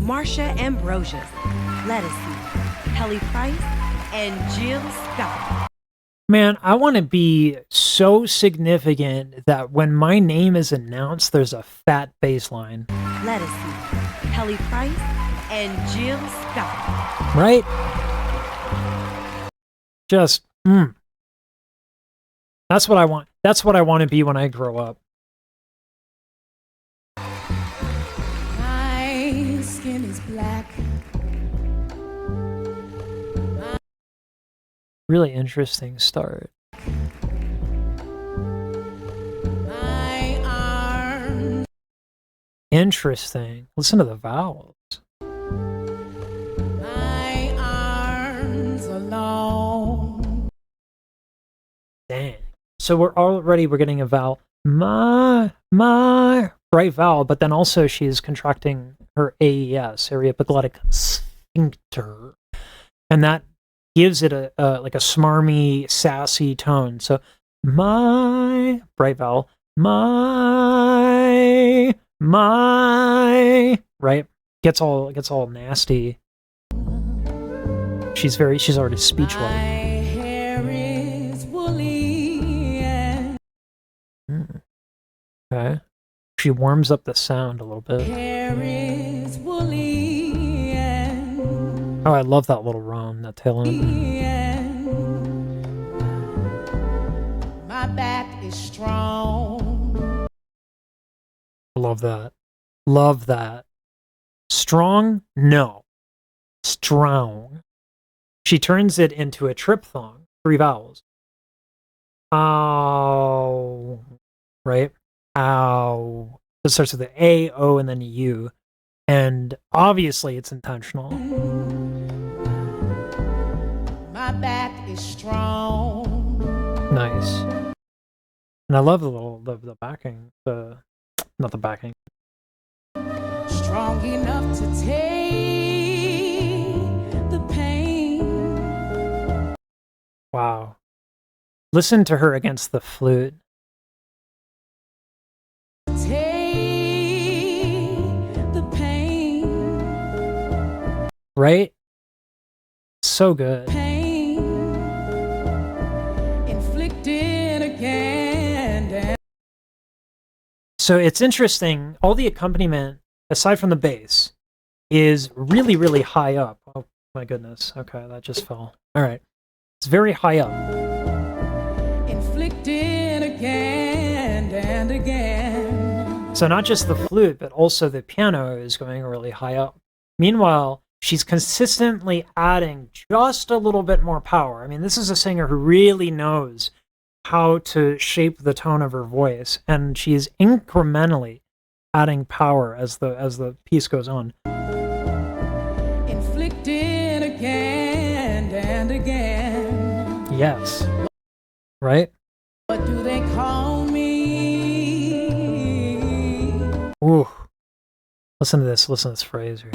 Marsha, Ambrosius, Ledisi, Kelly Price, and Jill Scott. Man, I want to be so significant that when my name is announced, there's a fat bass line. Ledisi, Kelly Price, and Jill Scott. Right? Just, That's what I want. That's what I want to be when I grow up. My skin is black. Really interesting start. My arms. Interesting. Listen to the vowels. My arms alone. Dang. So we're getting a vowel. My, bright vowel, but then also she's contracting her AES, or epiglottic sphincter. And that gives it a like a smarmy, sassy tone. So my bright vowel, my, right? Gets all nasty. She's already speech-like. My hair is woolly. Okay. She warms up the sound a little bit. Hair is woolly. Oh, I love that little run, that tail end. My back is strong. Love that. Love that. Strong? No. Strong. She turns it into a triphthong. 3 vowels. Ow. Right? Ow. It starts with the A, O, and then a U. And obviously it's intentional. My back is strong. Nice. And I love the backing. Not the backing. Strong enough to take the pain. Wow. Listen to her against the flute. Take the pain. Right? So good. Pain inflicted again. So it's interesting. All the accompaniment, aside from the bass, is really, really high up. Oh my goodness. Okay, that just fell. All right. It's very high up. Inflicted again and again. So not just the flute, but also the piano is going really high up. Meanwhile, she's consistently adding just a little bit more power. I mean, this is a singer who really knows how to shape the tone of her voice, and she is incrementally adding power as the piece goes on. Inflicted again and again. Yes. Right? What do they call me? Ooh. Listen to this phrase here.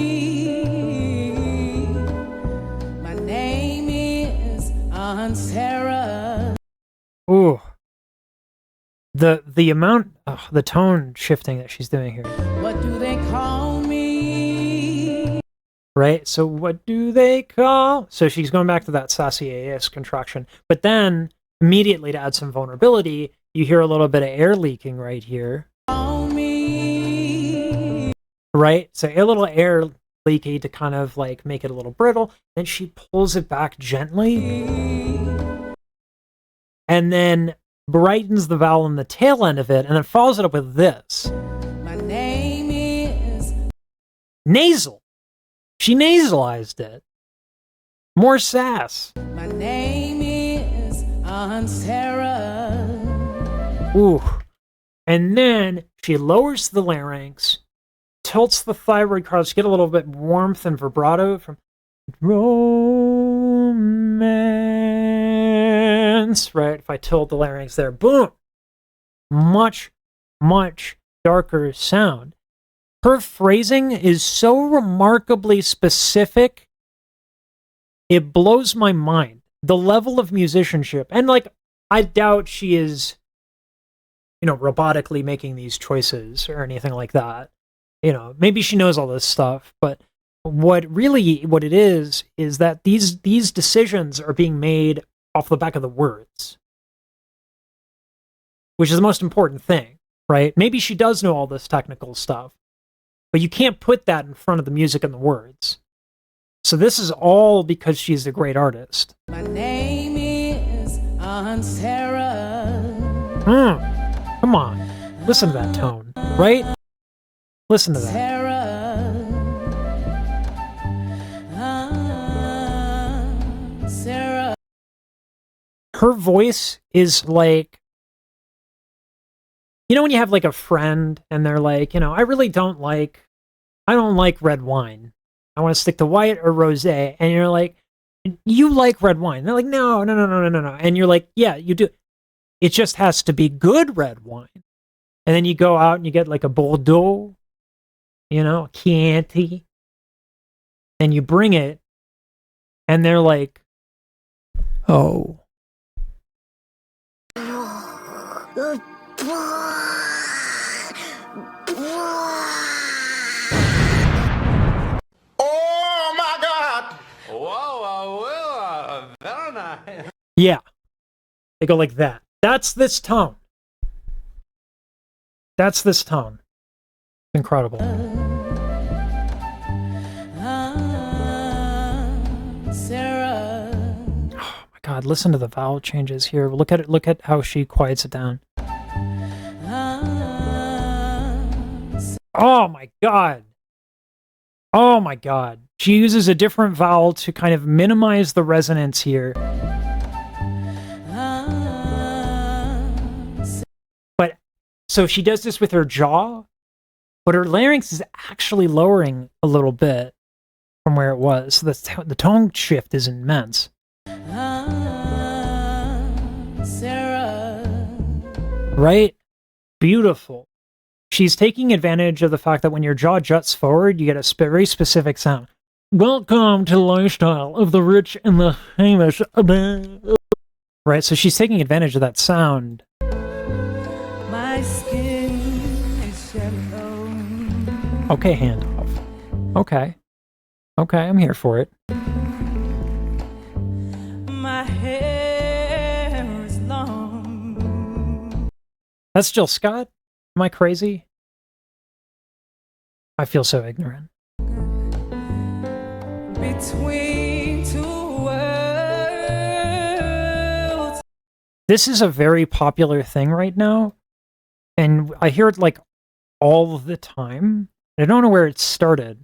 My name is Sarah. Ooh. The amount, the tone shifting that she's doing here. What do they call me? Right? So what do they call? So she's going back to that sassy AS contraction. But then, immediately to add some vulnerability, you hear a little bit of air leaking right here. Call me. Right? So a little air leaky to kind of like make it a little brittle. Then she pulls it back gently. And then brightens the vowel in the tail end of it, and then follows it up with this. My name is Nasal. She nasalized it. More sass. My name is Sarah. Ooh. And then she lowers the larynx, tilts the thyroid cards to get a little bit warmth and vibrato from romance. Right? If I tilt the larynx there, boom. Much, much darker sound. Her phrasing is so remarkably specific, it blows my mind. The level of musicianship. And like, I doubt she is, robotically making these choices or anything like that. Maybe she knows all this stuff, but what it is that these decisions are being made off the back of the words, which is the most important thing, right? Maybe she does know all this technical stuff, but you can't put that in front of the music and the words. So this is all because she's a great artist. My name is Sarah. Come on. Listen to that tone, right? Listen to that. Sarah. Sarah. Her voice is like, you know when you have like a friend and they're like, I don't like red wine. I want to stick to white or rosé. And you're like, you like red wine. They're like, no. And you're like, yeah, you do. It just has to be good red wine. And then you go out and you get like a Bordeaux, a Chianti. And you bring it. And they're like, oh. Oh my God! Whoa, very nice. Yeah. They go like that. That's this tone. Incredible. Sarah. Oh my God, listen to the vowel changes here. Look at how she quiets it down. Oh my God. Oh my God. She uses a different vowel to kind of minimize the resonance here. But so she does this with her jaw, but her larynx is actually lowering a little bit from where it was. So the tone shift is immense. Sarah. Right? Beautiful. She's taking advantage of the fact that when your jaw juts forward, you get a very specific sound. Welcome to the lifestyle of the rich and the famous. Right? So she's taking advantage of that sound. My skin is yellow. Okay, handoff. Okay, I'm here for it. My hair is long. That's Jill Scott? Am I crazy? I feel so ignorant. Between two worlds. This is a very popular thing right now, and I hear it like all the time. I don't know where it started.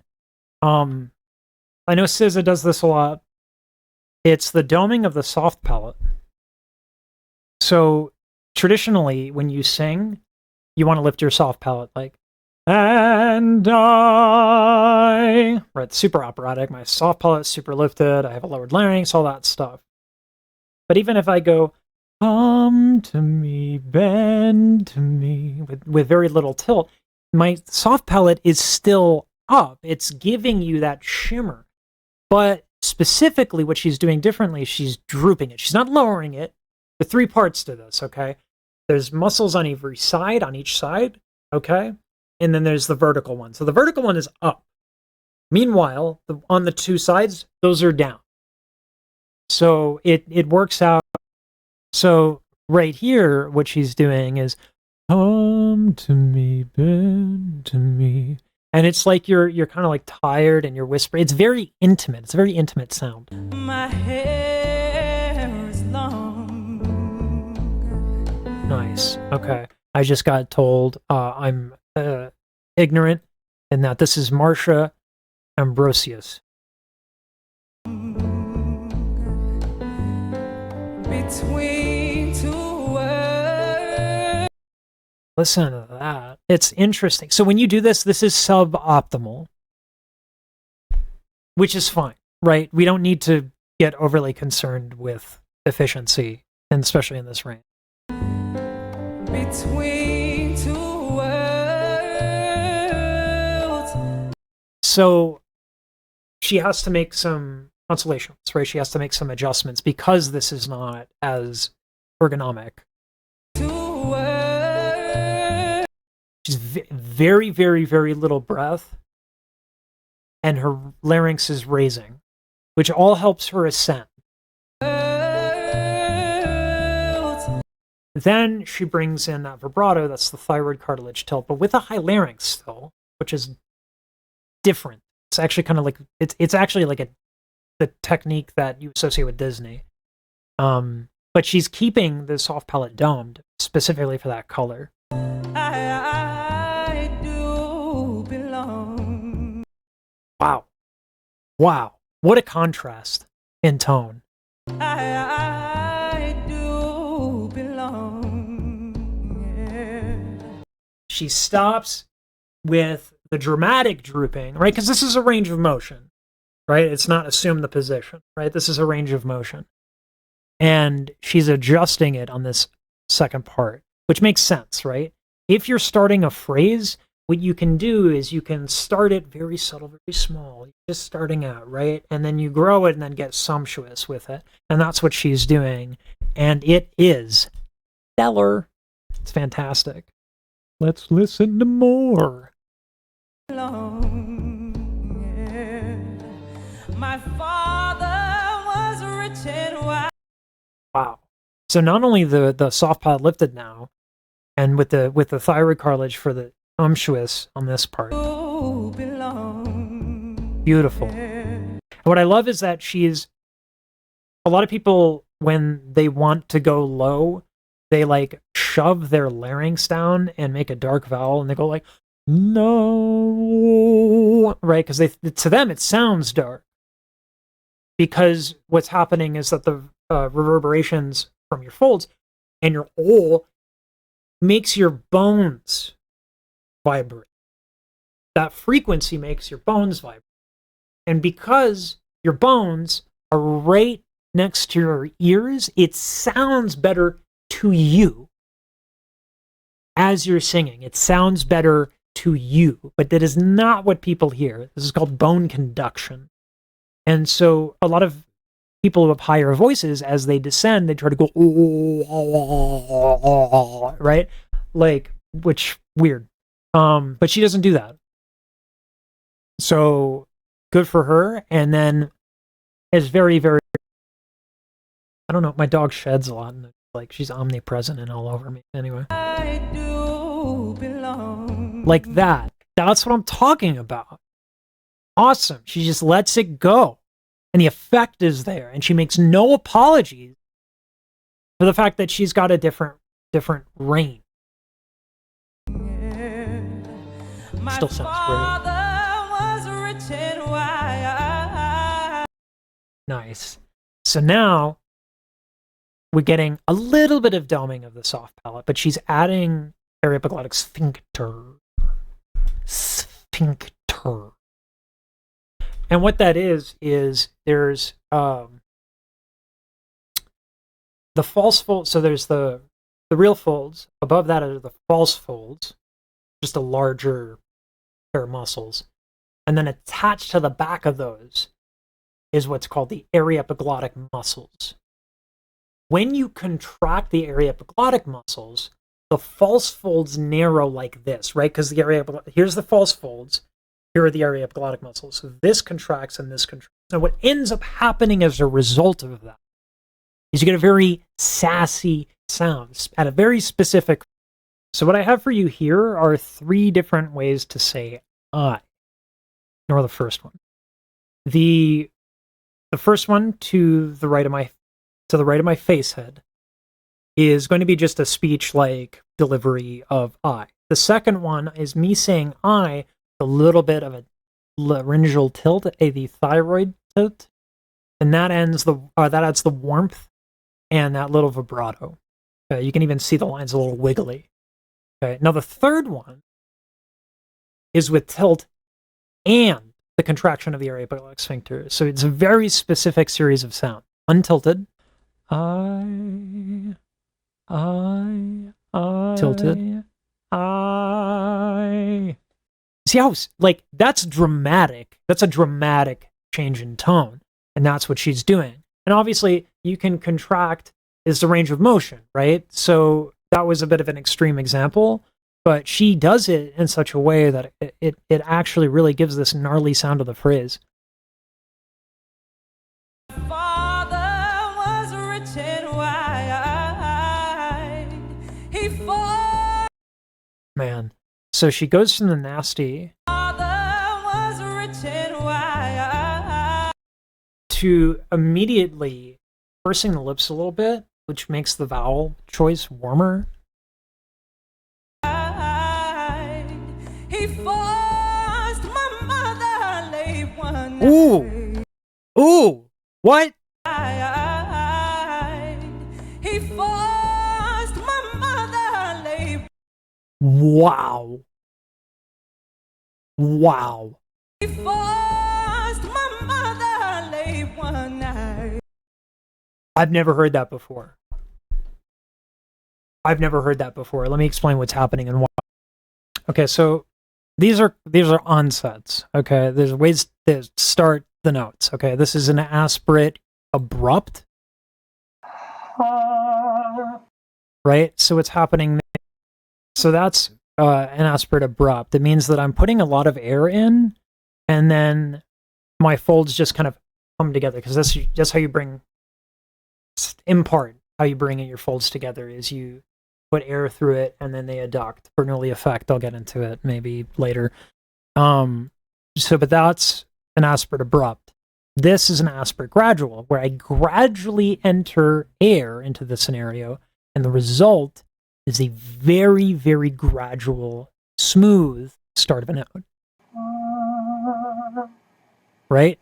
I know SZA does this a lot. It's the doming of the soft palate. So traditionally, when you sing, you want to lift your soft palate, like, and I. Right, super operatic. My soft palate is super lifted. I have a lowered larynx, all that stuff. But even if I go, come to me, bend to me, with very little tilt, my soft palate is still up. It's giving you that shimmer. But specifically, what she's doing differently is she's drooping it. She's not lowering it. There are three parts to this, okay? There's muscles on each side, okay? And then there's the vertical one. So the vertical one is up. Meanwhile, on the two sides, those are down. So it works out. So right here, what she's doing is, come to me, bend to me. And it's like you're kind of like tired and you're whispering. It's very intimate. It's a very intimate sound. My hair is long. Nice. Okay. I just got told I'm ignorant and that this is Marsha Ambrosius. Between two worlds. Listen to that. It's interesting. So when you do this, this is suboptimal, which is fine, right? We don't need to get overly concerned with efficiency, and especially in this range. Between two worlds. So she has to make some consolations, right? She has to make some adjustments because this is not as ergonomic. She's very, very, very little breath. and her larynx is raising, which all helps her ascend. Then she brings in that vibrato, that's the thyroid cartilage tilt, but with a high larynx still, which is different. It's actually kind of like, it's actually like the technique that you associate with Disney. But she's keeping the soft palate domed specifically for that color. I do belong. Wow. Wow. What a contrast in tone. I do belong. Yeah. She stops with the dramatic drooping, right? Because this is a range of motion, right? It's not assume the position, right? This is a range of motion. And she's adjusting it on this second part, which makes sense, right? If you're starting a phrase, what you can do is you can start it very subtle, very small, just starting out, right? And then you grow it and then get sumptuous with it. And that's what she's doing. And it is stellar. It's fantastic. Let's listen to more. Yeah. My father was rich and wise. Wow. So not only the soft palate lifted now, and with the thyroid cartilage for the umptuous on this part. Beautiful. And what I love is that a lot of people, when they want to go low, they like shove their larynx down and make a dark vowel, and they go like, no, right? Because to them it sounds dark. Because what's happening is that the reverberations from your folds and your O makes your bones vibrate. That frequency makes your bones vibrate. And because your bones are right next to your ears, it sounds better to you as you're singing. It sounds better to you, but that is not what people hear. This is called bone conduction. And so a lot of people who have higher voices, as they descend, they try to go, right? Like, which, weird. But she doesn't do that. So, good for her. And then is very, very, I don't know, my dog sheds a lot, and like, she's omnipresent and all over me. Anyway. I do belong. Like that. That's what I'm talking about. Awesome. She just lets it go. And the effect is there. And she makes no apologies for the fact that she's got a different range. Yeah. My Still sounds father was rich and wise. Nice. So now we're getting a little bit of doming of the soft palate, but she's adding epiglottic sphincter. Sphincter. And what that is there's the false fold. So there's the real folds. Above that are the false folds, just a larger pair of muscles. And then attached to the back of those is what's called the epiglottic muscles. When you contract the epiglottic muscles, the false folds narrow like this, right? Because here's the false folds. Here are the epiglottic muscles. So this contracts and this contracts. Now what ends up happening as a result of that is you get a very sassy sound at a very specific. So what I have for you here are 3 different ways to say I. Ignore the first one. The first one to the right of my face head is going to be just a speech like delivery of I. The second one is me saying I, a little bit of a laryngeal tilt, the thyroid tilt, and that adds the warmth and that little vibrato. You can even see the lines a little wiggly. Okay. Now the third one is with tilt and the contraction of the epiglottic sphincter. So it's a very specific series of sound. Untilted. I. Tilted. I. See how, like, that's dramatic. That's a dramatic change in tone. And that's what she's doing. And obviously, you can contract is the range of motion, right? So that was a bit of an extreme example. but she does it in such a way that it actually really gives this gnarly sound to the phrase. Father was rich and wide. He fought. Man. So she goes from the nasty Father was rich and wide. to immediately pursing the lips a little bit, which makes the vowel choice warmer. He forced my mother late one Ooh. night. Ooh! What? He forced my mother late. Wow. Wow. He forced my mother late one night. I've never heard that before. I've never heard that before. Let me explain what's happening and why. Okay, so these are onsets. Okay, there's ways to start the notes. Okay, this is an aspirate abrupt. Right? So what's happening there? So that's an aspirate abrupt. It means that I'm putting a lot of air in, and then my folds just kind of come together, because that's how you bring, in part, how you bring your folds together is you put air through it, and then they adduct for an early effect. I'll get into it maybe later. But that's an aspirate abrupt. This is an aspirate gradual, where I gradually enter air into the scenario, and the result is a very, very gradual, smooth start of a note. Right?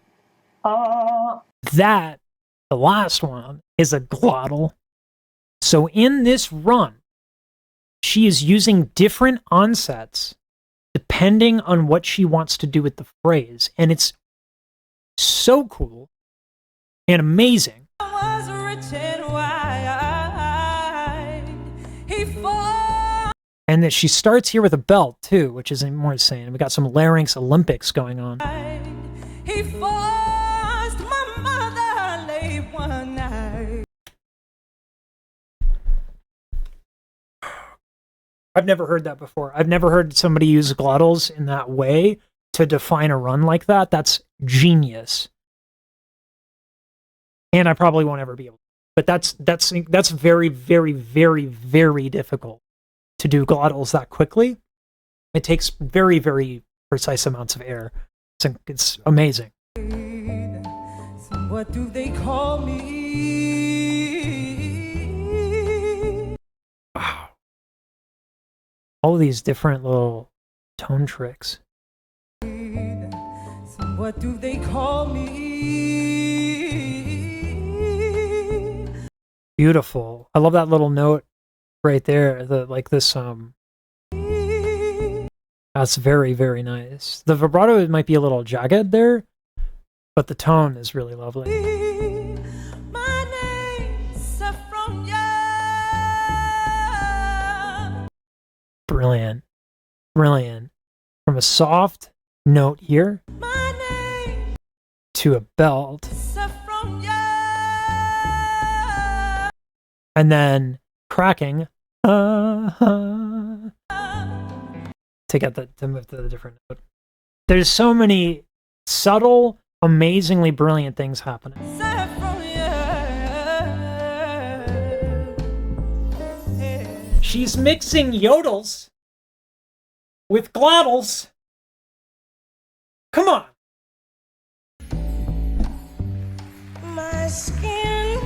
That, the last one, is a glottal. So in this run, she is using different onsets depending on what she wants to do with the phrase. And it's so cool and amazing. Was rich and wide. He fought. And that she starts here with a belt too, which is more insane. We got some larynx Olympics going on. He forced my mother late one night. I've never heard that before. I've never heard somebody use glottals in that way to define a run like that. That's genius. And I probably won't ever be able to. But that's very, very, very, very difficult to do glottals that quickly. It takes very, very precise amounts of air. It's amazing. So what do they call me? Wow. All of these different little tone tricks. So what do they call me? Beautiful. I love that little note right there. Like this that's very, very nice. The vibrato might be a little jagged there, but the tone is really lovely. My name's from you. Brilliant. Brilliant. From a soft note here My name to a belt, from you. and then cracking to get to move to the different note. There's so many subtle, amazingly brilliant things happening. From you. She's mixing yodels with glottals. Come on. My skin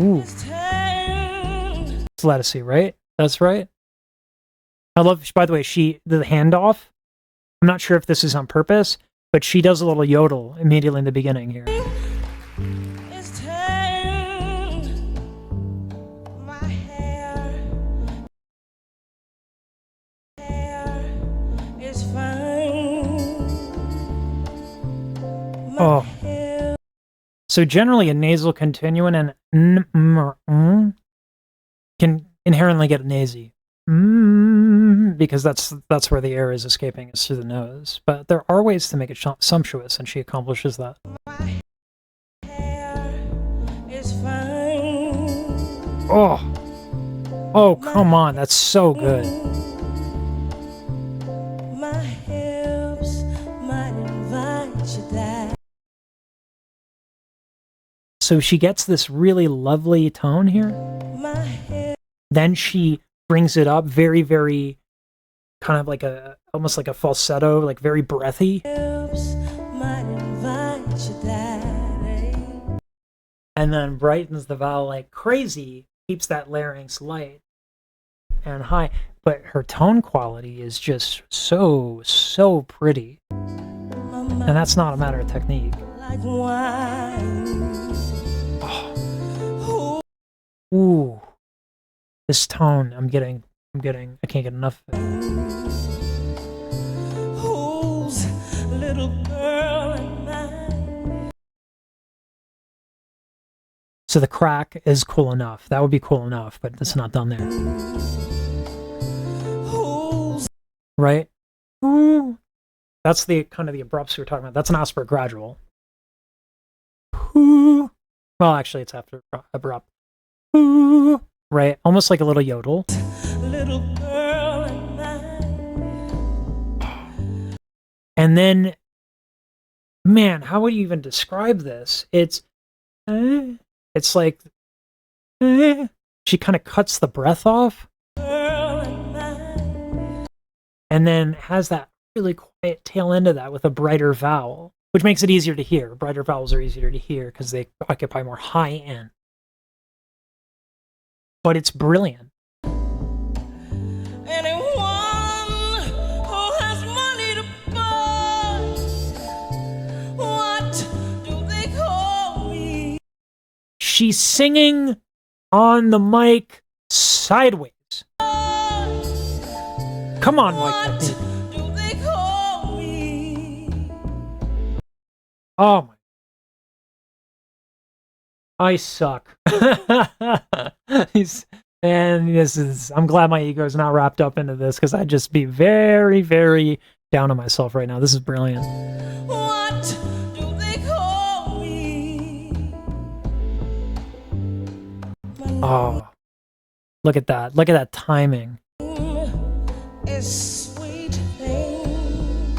Ooh, is turned. it's Ledisi, right? That's right. I love, by the way, the handoff, I'm not sure if this is on purpose, but she does a little yodel immediately in the beginning here. Is turned. My hair is fine. My Oh. hair So generally a nasal continuant and can inherently get nasy. Because that's where the air is escaping, is through the nose. But there are ways to make it sumptuous, and she accomplishes that. My hair is fine. Oh, come on, that's so good. So she gets this really lovely tone here. Then she brings it up very, very kind of like almost like a falsetto, like very breathy. And then brightens the vowel like crazy, keeps that larynx light and high. But her tone quality is just so, so pretty. And that's not a matter of technique. Oh. Ooh. This tone, I'm getting, I can't get enough of it. So the crack is cool enough. That would be cool enough, but it's not done there. Right? Ooh. That's the kind of the abrupts we were talking about. That's an aspirate gradual. Ooh. Well, actually, it's after abrupt. Ooh. Right? Almost like a little yodel. Little girl and then, man, how would you even describe this? It's like, she kind of cuts the breath off. And then has that really quiet tail end of that with a brighter vowel, which makes it easier to hear. Brighter vowels are easier to hear because they occupy more high end. But it's brilliant. She's singing on the mic sideways. Come on, Mike. Oh my. I suck. And this is, I'm glad my ego is not wrapped up into this because I'd just be very, very down on myself right now. This is brilliant. What do they call me? Oh, look at that. Look at that timing. A sweet thing.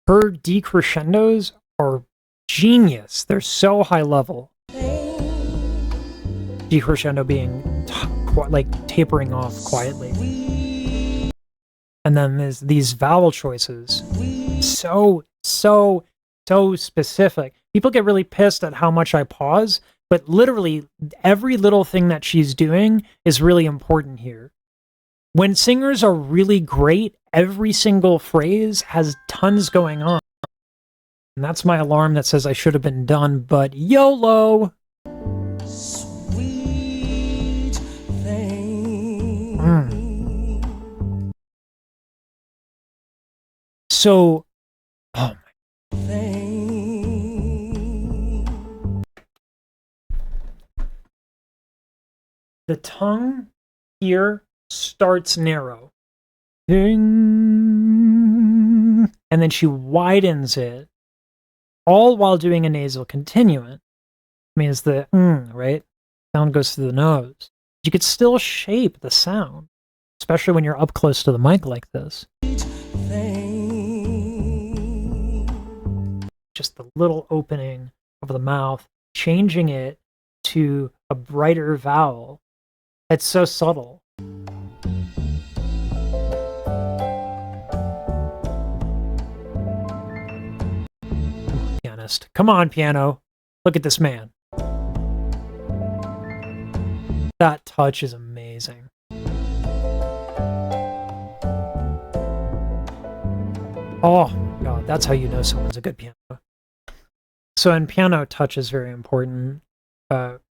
Her decrescendos are genius. They're so high level. Decrescendo being like tapering off quietly. And then there's these vowel choices. So specific. People get really pissed at how much I pause, but literally every little thing that she's doing is really important here. When singers are really great, every single phrase has tons going on. And that's my alarm that says I should have been done, but YOLO! Sweet thing. So, oh my. The tongue here starts narrow. Ding. And then she widens it, all while doing a nasal continuant. Means the right? Sound goes through the nose. You could still shape the sound, especially when you're up close to the mic like this. Just the little opening of the mouth, changing it to a brighter vowel. It's so subtle. Pianist. Come on, piano. Look at this man. That touch is amazing. Oh my god, that's how you know someone's a good piano. So in piano, touch is very important.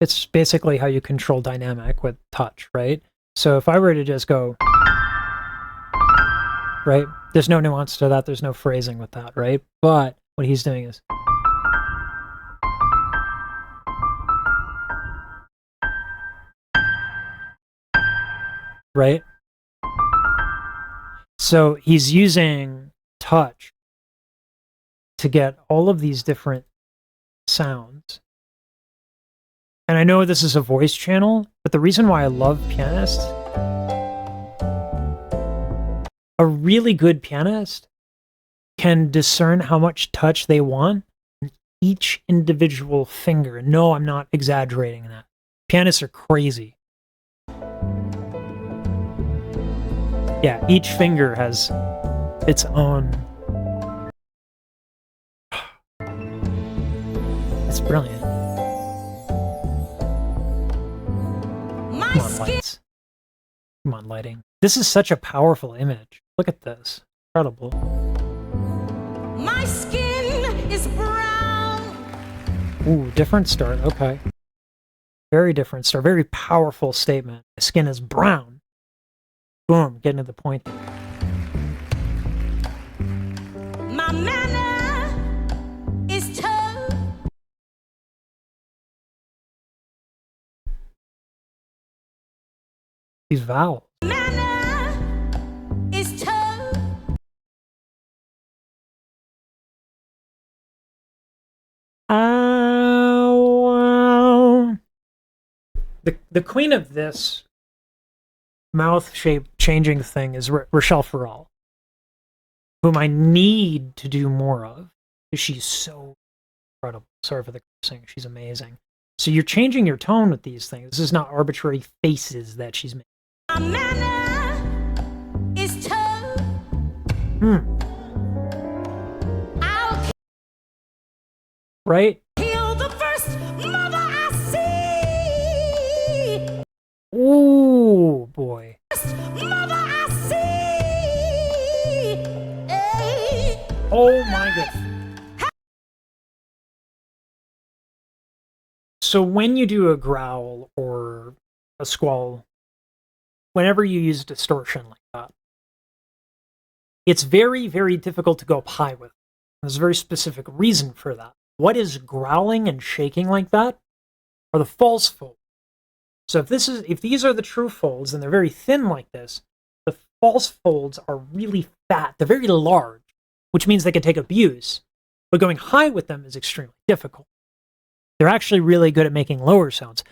It's basically how you control dynamic with touch, right? So if I were to just go, right? There's no nuance to that. There's no phrasing with that, right? But what he's doing is, right? So he's using touch to get all of these different sounds. And I know this is a voice channel, but the reason why I love pianists A really good pianist can discern how much touch they want in each individual finger. No, I'm not exaggerating that. Pianists are crazy. Yeah, each finger has its own. It's brilliant. Come on, lights. Come on, lighting. This is such a powerful image. Look at this. Incredible. My skin is brown. Ooh, different start. Okay. Very different start. Very powerful statement. My skin is brown. Boom, getting to the point. My manner is tough. These vowels. Manner is tough. Ow. The queen of this mouth shape changing thing is Rochelle Farrell, whom I need to do more of because she's so incredible. Sorry for the cursing. She's amazing. So you're changing your tone with these things. This is not arbitrary faces that she's making. My manner is tough. I'll Right? kill the first mother I see. Ooh, boy. First mother I see. Hey. Oh my goodness. So when you do a growl or a squall, whenever you use distortion like that, it's very, very difficult to go up high with. There's a very specific reason for that. What is growling and shaking like that are the false folds. So if these are the true folds and they're very thin like this, the false folds are really fat. They're very large, which means they can take abuse. But going high with them is extremely difficult. They're actually really good at making lower sounds.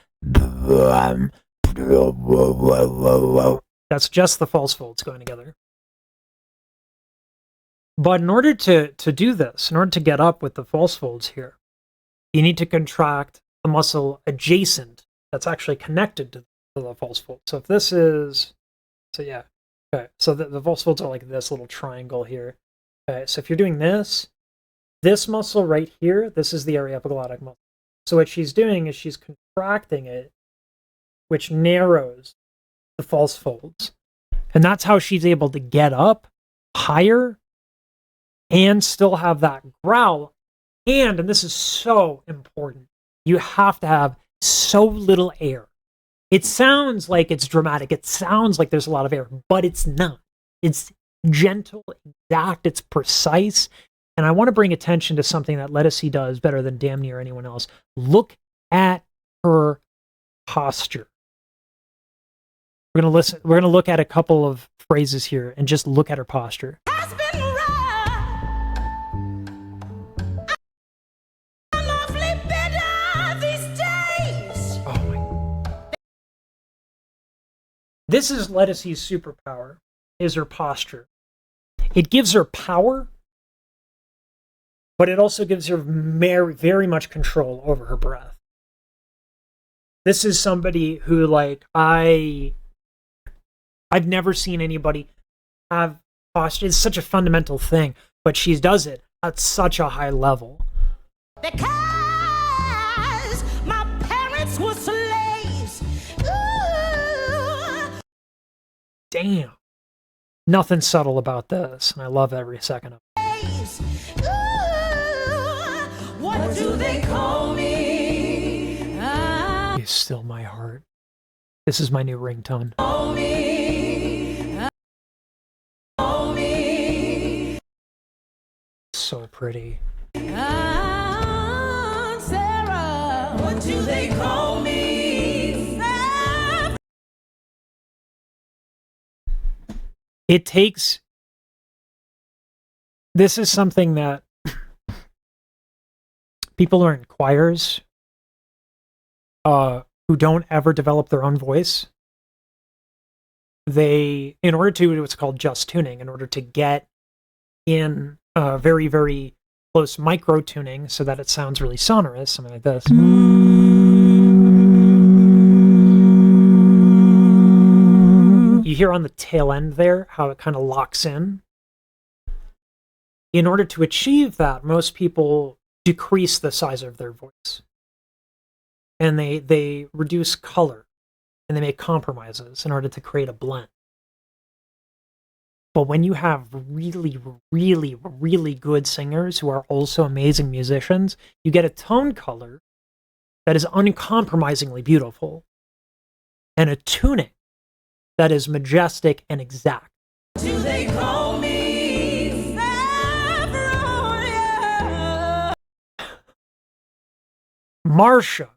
That's just the false folds going together. But in order to do this, in order to get up with the false folds here, you need to contract the muscle adjacent that's actually connected to the false fold. So if this is, okay, so the false folds are like this little triangle here. Okay, so if you're doing this muscle right here, this is the area epiglottic muscle. So what she's doing is she's contracting it, which narrows the false folds. And that's how she's able to get up higher and still have that growl. And this is so important, you have to have so little air. It sounds like it's dramatic. It sounds like there's a lot of air, but it's not. It's gentle, exact, it's precise. And I want to bring attention to something that Ledisi does better than damn near anyone else. Look at her posture. We're going to look at a couple of phrases here and just look at her posture. Has been rough. I'm awfully better these days. Oh my. This is Ledisi's superpower, is her posture. It gives her power, but it also gives her very, very much control over her breath. This is somebody who, like, I've never seen anybody have posture. It's such a fundamental thing, but she does it at such a high level. Because my parents were slaves. Ooh. Damn. Nothing subtle about this, and I love every second of it. What do they call me? Is still my heart. This is my new ringtone. Call me. Call me. So pretty. Sarah. What do they call me? Sarah. It takes. This is something that people who are in choirs, who don't ever develop their own voice, in order to do what's called just tuning, in order to get in very, very close micro tuning so that it sounds really sonorous, something like this. You hear on the tail end there how it kind of locks in. In order to achieve that, most people decrease the size of their voice. And they reduce color. And they make compromises in order to create a blend. But when you have really, really, really good singers who are also amazing musicians, you get a tone color that is uncompromisingly beautiful. And a tuning that is majestic and exact. Do they call me Fabronia? Marsha.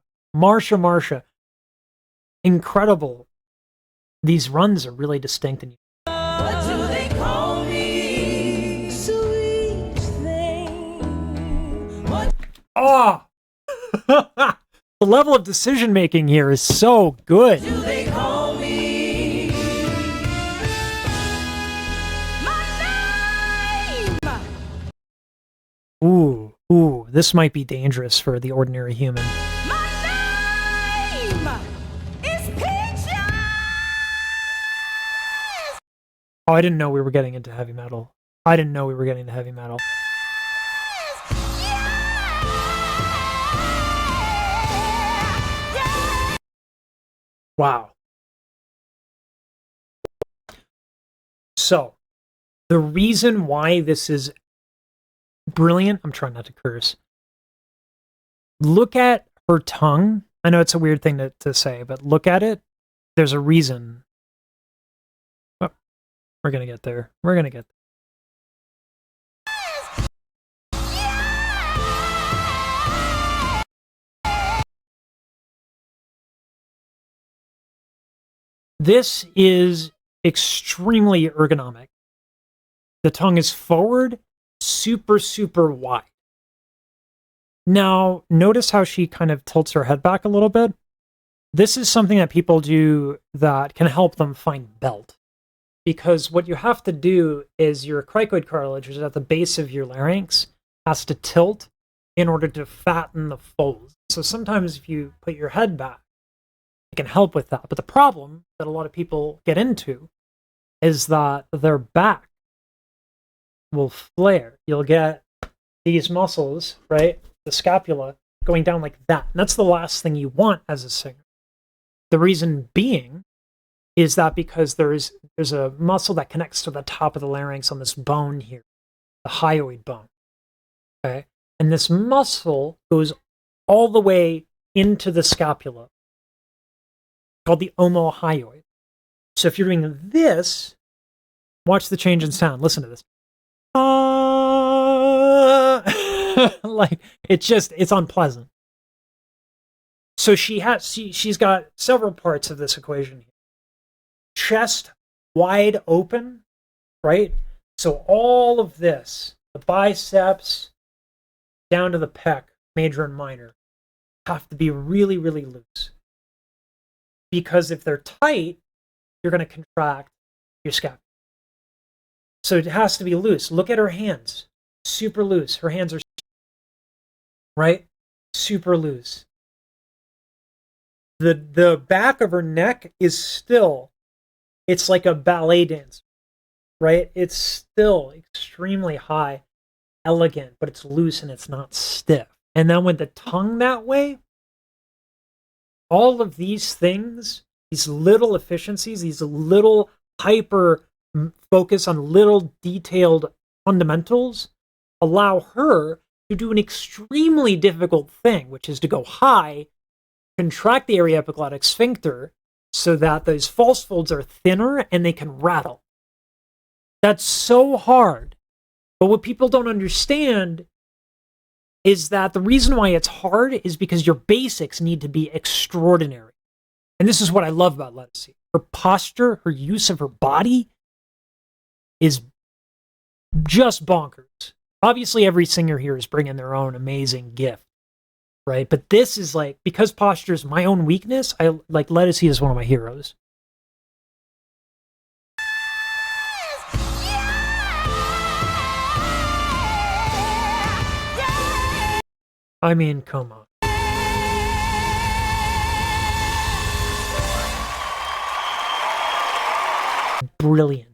Incredible. These runs are really distinct. And What do they call me? Sweet thing. What? oh! The level of decision making here is so good. Do they call me? My name. Ooh, this might be dangerous for the ordinary human. My name is Peaches. Oh, I didn't know we were getting into heavy metal. Wow. So, the reason why this is brilliant, I'm trying not to curse. Look at her tongue. I know it's a weird thing to say, but look at it. There's a reason. Oh, we're going to get there. This is extremely ergonomic. The tongue is forward, super, super wide. Now, notice how she kind of tilts her head back a little bit. This is something that people do that can help them find belt. Because what you have to do is your cricoid cartilage, which is at the base of your larynx, has to tilt in order to fatten the folds. So sometimes if you put your head back, it can help with that. But the problem that a lot of people get into is that their back will flare. You'll get these muscles, right? The scapula going down like that. And that's the last thing you want as a singer. The reason being is that because there's a muscle that connects to the top of the larynx on this bone here, the hyoid bone. Okay? And this muscle goes all the way into the scapula, called the omohyoid. So if you're doing this, watch the change in sound. Listen to this. Like it's unpleasant. So she's got several parts of this equation here. Chest wide open, right? So all of this, the biceps down to the pec, major and minor, have to be really, really loose. Because if they're tight, you're going to contract your scapula. So it has to be loose. Look at her hands. Super loose. Her hands are, right? Super loose. The back of her neck is still, it's like a ballet dancer, right? It's still extremely high, elegant, but it's loose and it's not stiff. And then with the tongue that way, all of these things, these little efficiencies, these little hyper focus on little detailed fundamentals, allow her to do an extremely difficult thing, which is to go high, contract the area epiglottic sphincter so that those false folds are thinner and they can rattle. That's so hard. But what people don't understand is that the reason why it's hard is because your basics need to be extraordinary. And this is what I love about Ledisi. Her posture, her use of her body is just bonkers. Obviously, every singer here is bringing their own amazing gift, right? But this is like, because posture is my own weakness, I like Ledisi is one of my heroes. I mean, come on. Brilliant.